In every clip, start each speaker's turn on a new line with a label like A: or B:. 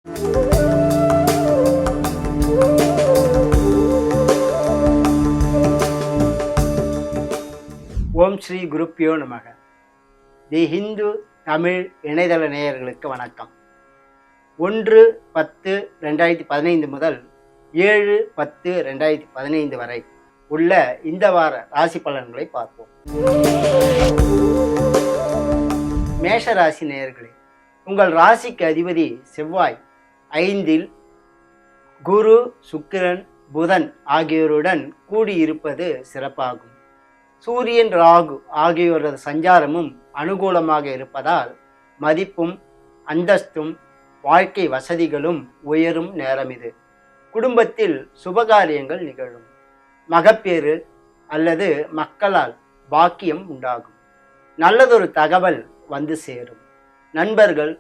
A: ஓம் ஸ்ரீ குருப்பியோ நமக. தி ஹிந்து தமிழ் இணையதள நேயர்களுக்கு வணக்கம். 1/10/2015 முதல் 7/10/2015 வரை உள்ள இந்த வார ராசி பலன்களை பார்ப்போம். மேஷ ராசி நேயர்களே, உங்கள் ராசிக்கு அதிபதி செவ்வாய் 5இல் குரு, சுக்கிரன், புதன் ஆகியோருடன் கூடியிருப்பது சிறப்பாகும். சூரியன், ராகு ஆகியோரது சஞ்சாரமும் அனுகூலமாக இருப்பதால் மதிப்பும் அந்தஸ்தும் வாழ்க்கை வசதிகளும் உயரும் நேரம் இது. குடும்பத்தில் சுபகாரியங்கள் நிகழும். மகப்பேறு அல்லது மக்களால் பாக்கியம் உண்டாகும். நல்லதொரு தகவல் வந்து சேரும். நண்பர்கள்,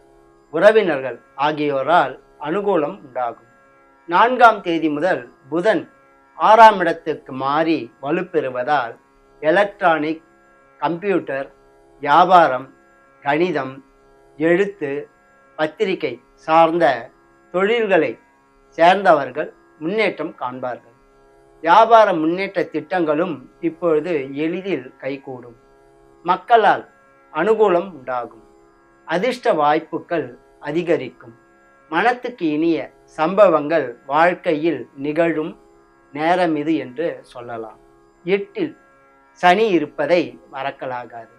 A: உறவினர்கள் ஆகியோரால் அனுகூலம் உண்டாகும். 4ஆம் தேதி முதல் புதன் 6ஆம் இடத்துக்கு மாறி வலுப்பெறுவதால் எலக்ட்ரானிக், கம்ப்யூட்டர், வியாபாரம், கணிதம், எழுத்து, பத்திரிகை சார்ந்த தொழில்களை சேர்ந்தவர்கள் முன்னேற்றம் காண்பார்கள். வியாபார முன்னேற்ற திட்டங்களும் இப்பொழுது எளிதில் கைகூடும். மக்களால் அனுகூலம் உண்டாகும். அதிர்ஷ்ட வாய்ப்புகள் அதிகரிக்கும். மனத்துக்கு இனிய சம்பவங்கள் வாழ்க்கையில் நிகழும் நேரம் இது என்று சொல்லலாம். 8இல் சனி இருப்பதை மறக்கலாகாது.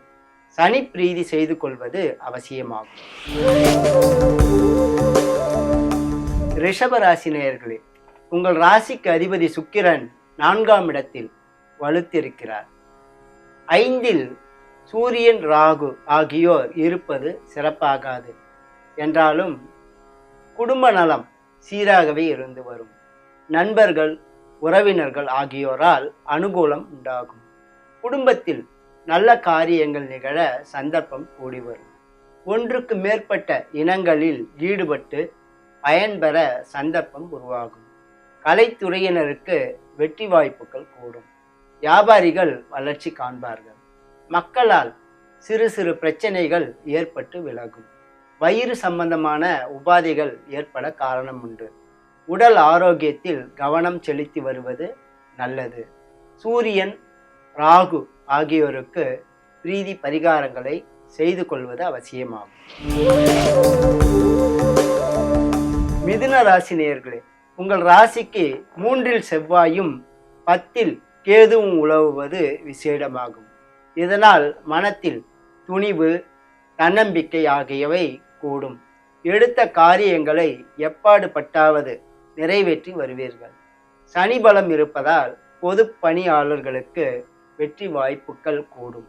A: சனி பிரீதி செய்து கொள்வது அவசியமாகும். ரிஷபராசி நேயர்களே, உங்கள் ராசிக்கு அதிபதி சுக்கிரன் 4ஆம் இடத்தில் வலுத்திருக்கிறார். 5இல் சூரியன், ராகு ஆகியோர் இருப்பது சிறப்பாகாது என்றாலும் குடும்ப நலம் சீராகவே இருந்து வரும். நண்பர்கள், உறவினர்கள் ஆகியோரால் அனுகூலம் உண்டாகும். குடும்பத்தில் நல்ல காரியங்கள் நிகழ சந்தர்ப்பம் கூடி வரும். ஒன்றுக்கு மேற்பட்ட இனங்களில் ஈடுபட்டு பயன்பெற சந்தர்ப்பம் உருவாகும். கலைத்துறையினருக்கு வெற்றி வாய்ப்புகள் கூடும். வியாபாரிகள் வளர்ச்சி காண்பார்கள். மக்களால் சிறு சிறு பிரச்சனைகள் ஏற்பட்டு விலகும். வயிறு சம்பந்தமான உபாதைகள் ஏற்பட காரணம் உண்டு. உடல் ஆரோக்கியத்தில் கவனம் செலுத்தி வருவது நல்லது. சூரியன், ராகு ஆகியோருக்கு பிரீதி பரிகாரங்களை செய்து கொள்வது அவசியமாகும். மிதுன ராசி நேயர்களே, உங்கள் ராசிக்கு 3இல் செவ்வாயும் 10இல் கேதுவும் உலவுவது விசேடமாகும். இதனால் மனத்தில் துணிவு, தன்னம்பிக்கை ஆகியவை கூடும். எடுத்த காரியங்களை எப்பாடு பட்டாவது நிறைவேற்றி வருவீர்கள். சனி பலம் இருப்பதால் பொது பணியாளர்களுக்கு வெற்றி வாய்ப்புகள் கூடும்.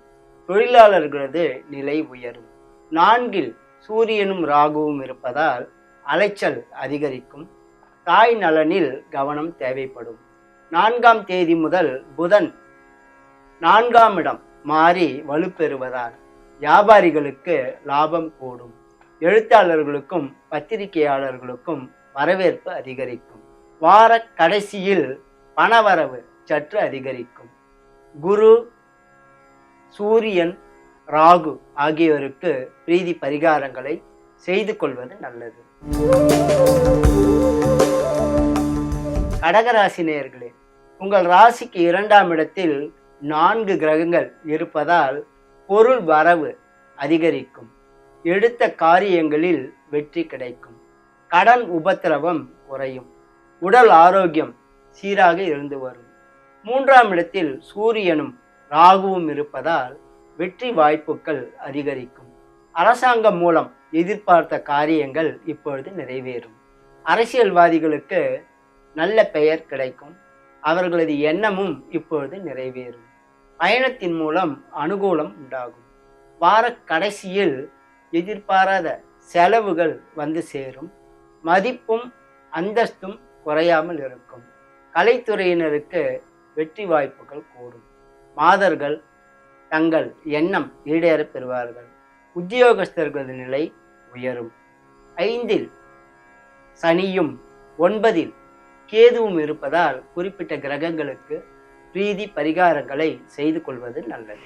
A: தொழிலாளர்களது நிலை உயரும். 4இல் சூரியனும் ராகுவும் இருப்பதால் அலைச்சல் அதிகரிக்கும். தாய் நலனில் கவனம் தேவைப்படும். 4ஆம் தேதி முதல் புதன் 4ஆம் இடம் மாறி வலுப்பெறுவதால் வியாபாரிகளுக்கு லாபம் கூடும். எழுத்தாளர்களுக்கும் பத்திரிகையாளர்களுக்கும் வரவேற்பு அதிகரிக்கும். வார கடைசியில் பணவரவு சற்று அதிகரிக்கும். குரு, சூரியன், ராகு ஆகியோருக்கு பிரீதி பரிகாரங்களை செய்து கொள்வது நல்லது. கடகராசி நேயர்களே, உங்கள் ராசிக்கு 2ஆம் இடத்தில் 4 கிரகங்கள் இருப்பதால் பொருள் வரவு அதிகரிக்கும். எடுத்த காரியங்களில் வெற்றி கிடைக்கும். கடன் உபத்திரவம் குறையும். உடல் ஆரோக்கியம் சீராக இருந்து வரும். 3ஆம் இடத்தில் சூரியனும் ராகுவும் இருப்பதால் வெற்றி வாய்ப்புகள் அதிகரிக்கும். அரசாங்கம் மூலம் எதிர்பார்த்த காரியங்கள் இப்பொழுது நிறைவேறும். அரசியல்வாதிகளுக்கு நல்ல பெயர் கிடைக்கும். அவர்களது எண்ணமும் இப்பொழுது நிறைவேறும். பயணத்தின் மூலம் அனுகூலம் உண்டாகும். வார கடைசியில் எதிர்பாராத செலவுகள் வந்து சேரும். மதிப்பும் அந்தஸ்தும் குறையாமல் இருக்கும். கலைத்துறையினருக்கு வெற்றி வாய்ப்புகள் கூடும். மாதர்கள் தங்கள் எண்ணம் ஈடேற பெறுவார்கள். உத்தியோகஸ்தர்களது நிலை உயரும். 5இல் சனியும் 9இல் கேதுவும் இருப்பதால் குறிப்பிட்ட கிரகங்களுக்கு பிரீதி பரிகாரங்களை செய்து கொள்வது நல்லது.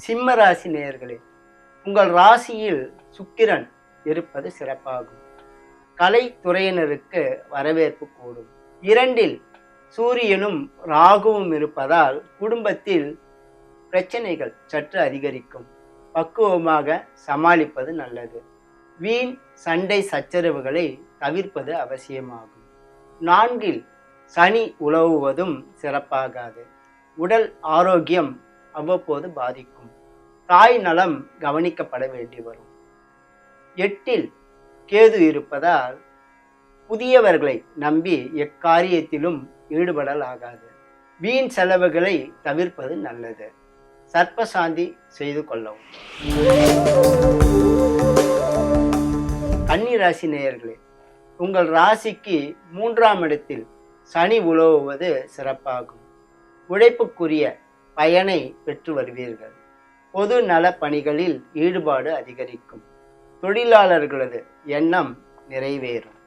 A: சிம்ம ராசி நேயர்களே, உங்கள் ராசியில் சுக்கிரன் இருப்பது சிறப்பாகும். கலைத்துறையினருக்கு வரவேற்பு கூடும். 2இல் சூரியனும் ராகுவும் இருப்பதால் குடும்பத்தில் பிரச்சனைகள் சற்று அதிகரிக்கும். பக்குவமாக சமாளிப்பது நல்லது. வீண் சண்டை சச்சரவுகளை தவிர்ப்பது அவசியமாகும். 4இல் சனி உலவுவதும் சிறப்பாகாது. உடல் ஆரோக்கியம் அவ்வப்போது பாதிக்கும். தாய் நலம் கவனிக்கப்பட வேண்டி வரும். 8இல் கேது இருப்பதால் புதியவர்களை நம்பி எக்காரியத்திலும் ஈடுபடலாகாது. வீண் செலவுகளை தவிர்ப்பது நல்லது. சர்ப்பசாந்தி செய்து கொள்ளவும். கன்னி ராசி நேயர்களே, உங்கள் ராசிக்கு 3ஆம் இடத்தில் சனி உலவுவது சிறப்பாகும். உழைப்புக்குரிய பயனை பெற்று வருவீர்கள். பொது நல பணிகளில் ஈடுபாடு அதிகரிக்கும். தொழிலாளர்களது எண்ணம் நிறைவேறும்.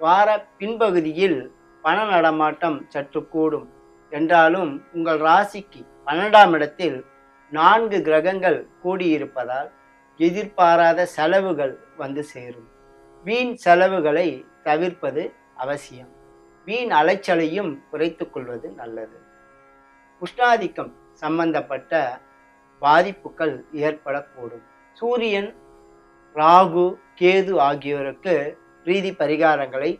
A: வார பின்பகுதியில் பண நடமாட்டம் சற்று கூடும் என்றாலும் உங்கள் ராசிக்கு 12ஆம் இடத்தில் 4 கிரகங்கள் கூடியிருப்பதால் எதிர்பாராத செலவுகள் வந்து சேரும். வீண் செலவுகளை தவிர்ப்பது அவசியம். வீண் அலைச்சலையும் குறைத்துக் கொள்வது நல்லது. உஷ்ணாதிக்கம் சம்பந்தப்பட்ட பாதிப்புகள் ஏற்படக்கூடும். சூரியன், ராகு, கேது ஆகியோருக்கு பிரீதி பரிகாரங்களை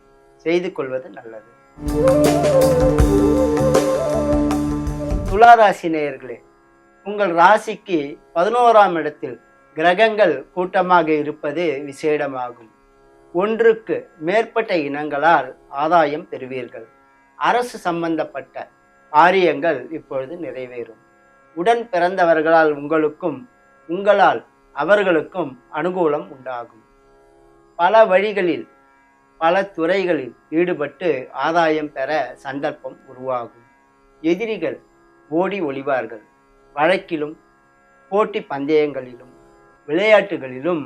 A: செய்து கொள்வது நல்லது. துளாராசி நேயர்களே, உங்கள் ராசிக்கு 11ஆம் இடத்தில் கிரகங்கள் கூட்டமாக இருப்பது விசேடமாகும். ஒன்றுக்கு மேற்பட்ட இனங்களால் ஆதாயம் பெறுவீர்கள். அரசு சம்பந்தப்பட்ட காரியங்கள் இப்பொழுது நிறைவேறும். உடன் பிறந்தவர்களால் உங்களுக்கும் உங்களால் அவர்களுக்கும் அனுகூலம் உண்டாகும். பல வழிகளில் பல துறைகளில் ஈடுபட்டு ஆதாயம் பெற சந்தர்ப்பம் உருவாகும். எதிரிகள் ஓடி ஒளிவார்கள். வழக்கிலும் போட்டி பந்தயங்களிலும் விளையாட்டுகளிலும்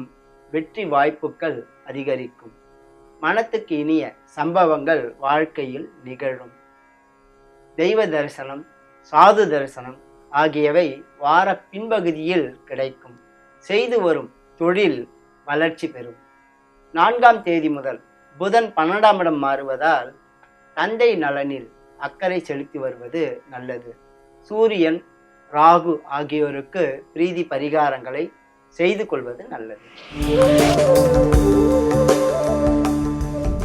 A: வெற்றி வாய்ப்புகள் அதிகரிக்கும். மனத்துக்கு இனிய சம்பவங்கள் வாழ்க்கையில் நிகழும். தெய்வ தரிசனம், சாது தரிசனம் ஆகியவை வார பின்பகுதியில் கிடைக்கும். செய்து வரும் தொழில் வளர்ச்சி பெறும். 4ஆம் தேதி முதல் புதன் 12ஆம் இடம் மாறுவதால் தந்தை நலனில் அக்கறை செலுத்தி வருவது நல்லது. சூரியன், ராகு ஆகியோருக்கு பிரீதி பரிகாரங்களை செய்து கொள்வது நல்லது.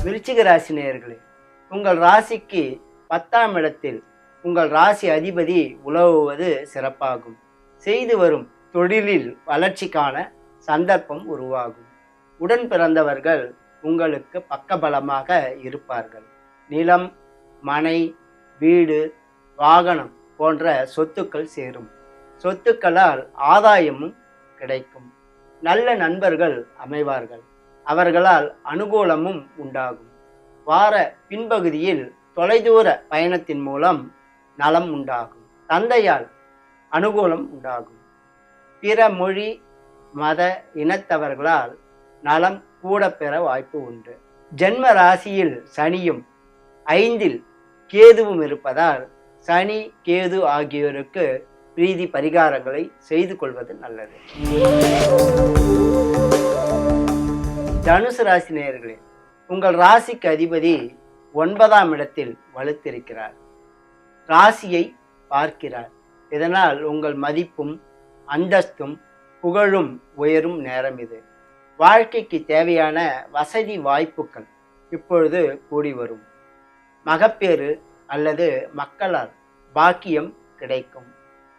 A: விருச்சிக ராசி நேயர்களே, உங்கள் ராசிக்கு 10ஆம் இடத்தில் உங்கள் ராசி அதிபதி உலவுவது சிறப்பாகும். செய்து வரும் தொழிலில் வளர்ச்சிக்கான சந்தர்ப்பம் உருவாகும். உடன் பிறந்தவர்கள் உங்களுக்கு பக்கபலமாக இருப்பார்கள். நிலம், மனை, வீடு, வாகனம் போன்ற சொத்துக்கள் சேரும். சொத்துக்களால் ஆதாயமும் கிடைக்கும். நல்ல நண்பர்கள் அமைவார்கள். அவர்களால் அனுகூலமும் உண்டாகும். வார பின்பகுதியில் தொலைதூர பயணத்தின் மூலம் நலம் உண்டாகும். தந்தையால் அனுகூலம் உண்டாகும். பிற மொழி, மத இனத்தவர்களால் நலம் கூட பெற வாய்ப்பு உண்டு. ஜென்ம ராசியில் சனியும் 5இல் கேதுவும் இருப்பதால் சனி, கேது ஆகியோருக்கு பிரீதி பரிகாரங்களை செய்து கொள்வது நல்லது. தனுசு ராசி நேயர்களே, உங்கள் ராசிக்கு அதிபதி 9ஆம் இடத்தில் வலுத்திருக்கிறார். ராசியை பார்க்கிறார். இதனால் உங்கள் மதிப்பும் அந்தஸ்தும் புகழும் உயரும் நேரம் இது. வாழ்க்கைக்கு தேவையான வசதி வாய்ப்புகள் இப்பொழுது கூடி வரும். மகப்பேறு அல்லது மக்களால் பாக்கியம் கிடைக்கும்.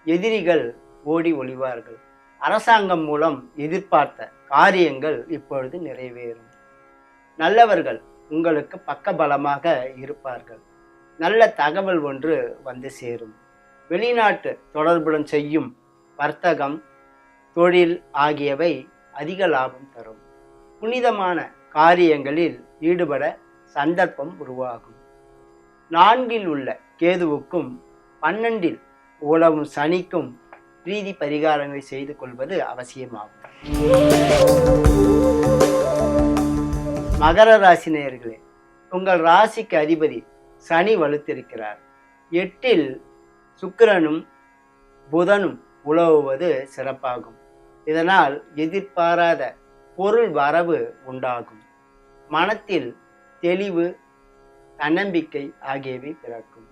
A: எதிரிகள் ஓடி ஒளிவார்கள். அரசாங்கம் மூலம் எதிர்பார்த்த காரியங்கள் இப்பொழுது நிறைவேறும். நல்லவர்கள் உங்களுக்கு பக்கபலமாக இருப்பார்கள். நல்ல தகவல் ஒன்று வந்து சேரும். வெளிநாட்டு தொடர்புடன் செய்யும் வர்த்தகம், தொழில் ஆகியவை அதிக லாபம் தரும். புனிதமான காரியங்களில் ஈடுபட சந்தர்ப்பம் உருவாகும். 4இல் உள்ள கேதுவுக்கும் 12இல் உலவும் சனிக்கும் பிரீதி பரிகாரங்களை செய்து கொள்வது அவசியமாகும். மகர ராசி நேயர்களே, உங்கள் ராசிக்கு அதிபதி சனி வலுத்திருக்கிறார். 8இல் சுக்கிரனும் புதனும் உலவுவது சிறப்பாகும். இதனால் எதிர்பாராத பொருள் வரவு உண்டாகும். மனத்தில் தெளிவு, தன்னம்பிக்கை ஆகியவை பிறக்கும்.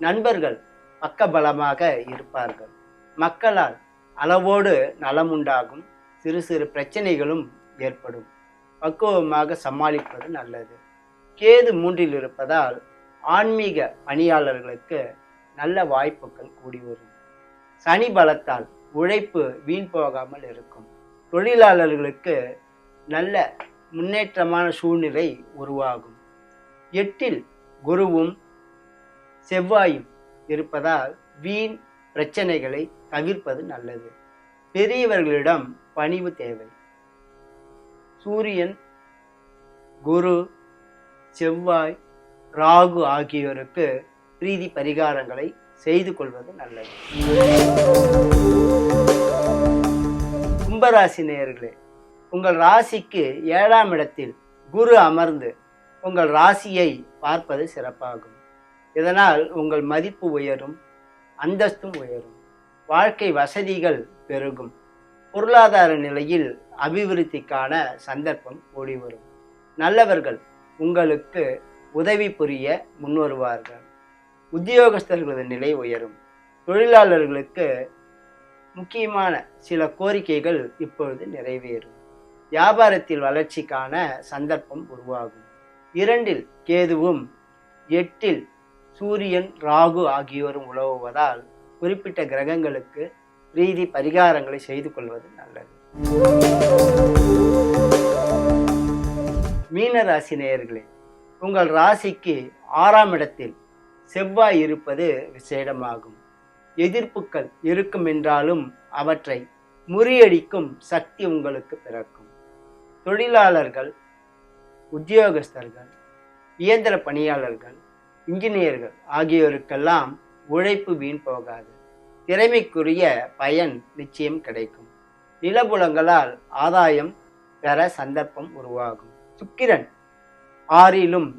A: நண்பர்கள் பக்கபலமாக இருப்பார்கள். மக்களால் அளவோடு நலம் உண்டாகும். சிறு சிறு பிரச்சனைகளும் ஏற்படும். பக்குவமாக சமாளிப்பது நல்லது. கேது 3 இருப்பதால் ஆன்மீக பணியாளர்களுக்கு நல்ல வாய்ப்புகள் கூடி வரும். சனி பலத்தால் உழைப்பு வீண் போகாமல் இருக்கும். தொழிலாளர்களுக்கு நல்ல முன்னேற்றமான சூழ்நிலை உருவாகும். 8 குருவும் செவ்வாயும் இருப்பதால் வீண் பிரச்சனைகளை தவிர்ப்பது நல்லது. பெரியவர்களிடம் பணிவு தேவை. சூரியன், குரு, செவ்வாய், ராகு ஆகியோருக்கு பிரீதி பரிகாரங்களை செய்து கொள்வது நல்லது. கும்பராசி நேயர்களே, உங்கள் ராசிக்கு 7ஆம் இடத்தில் குரு அமர்ந்து உங்கள் ராசியை பார்ப்பது சிறப்பாகும். இதனால் உங்கள் மதிப்பு உயரும், அந்தஸ்தும் உயரும். வாழ்க்கை வசதிகள் பெருகும். பொருளாதார நிலையில் அபிவிருத்திக்கான சந்தர்ப்பம் ஓடி வரும். நல்லவர்கள் உங்களுக்கு உதவி புரிய முன்வருவார்கள். உத்தியோகஸ்தர்களது நிலை உயரும். தொழிலாளர்களுக்கு முக்கியமான சில கோரிக்கைகள் இப்பொழுது நிறைவேறும். வியாபாரத்தில் வளர்ச்சிக்கான சந்தர்ப்பம் உருவாகும். 2 கேதுவும் 8 சூரியன், ராகு ஆகியோரும் உலவுவதால் குறிப்பிட்ட கிரகங்களுக்கு பிரீதி பரிகாரங்களை செய்து கொள்வது நல்லது. மீன ராசி நேயர்களே, உங்கள் ராசிக்கு 6ஆம் இடத்தில் செவ்வாய் இருப்பது விசேடமாகும். எதிர்ப்புகள் இருக்கும் என்றாலும் அவற்றை முறியடிக்கும் சக்தி உங்களுக்கு பிறக்கும். தொழிலாளர்கள், உத்தியோகஸ்தர்கள், இயந்திர பணியாளர்கள், இன்ஜினியர்கள் ஆகியோருக்கெல்லாம் உழைப்பு வீண் போகாது. திறமைக்குரிய பயன் நிச்சயம் கிடைக்கும். நிலபுலங்களால் ஆதாயம் பெற சந்தர்ப்பம் உருவாகும். சுக்கிரன் 6லும்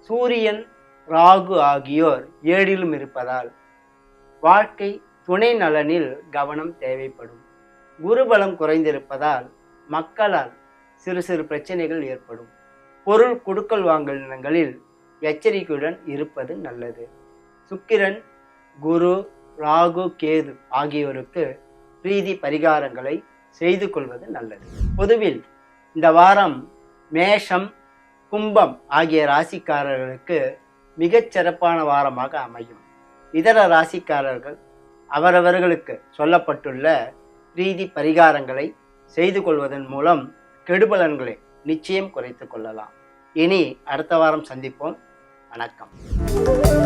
A: சூரியன், ராகு ஆகியோர் 7லும் இருப்பதால் வாழ்க்கை துணை நலனில் கவனம் தேவைப்படும். குருபலம் குறைந்திருப்பதால் மக்களால் சிறு சிறு பிரச்சனைகள் ஏற்படும். பொருள் கொடுக்கல் வாங்கலில் எச்சரிக்கையுடன் இருப்பது நல்லது. சுக்கிரன், குரு, ராகு, கேது ஆகியோருக்கு பிரீதி பரிகாரங்களை செய்து கொள்வது நல்லது. பொதுவில் இந்த வாரம் மேஷம், கும்பம் ஆகிய ராசிக்காரர்களுக்கு மிகச் சிறப்பான வாரமாக அமையும். இதர ராசிக்காரர்கள் அவரவர்களுக்கு சொல்லப்பட்டுள்ள பிரீதி பரிகாரங்களை செய்து கொள்வதன் மூலம் கெடுபலன்களை நிச்சயம் குறைத்து கொள்ளலாம். இனி அடுத்த வாரம் சந்திப்போம். வணக்கம்.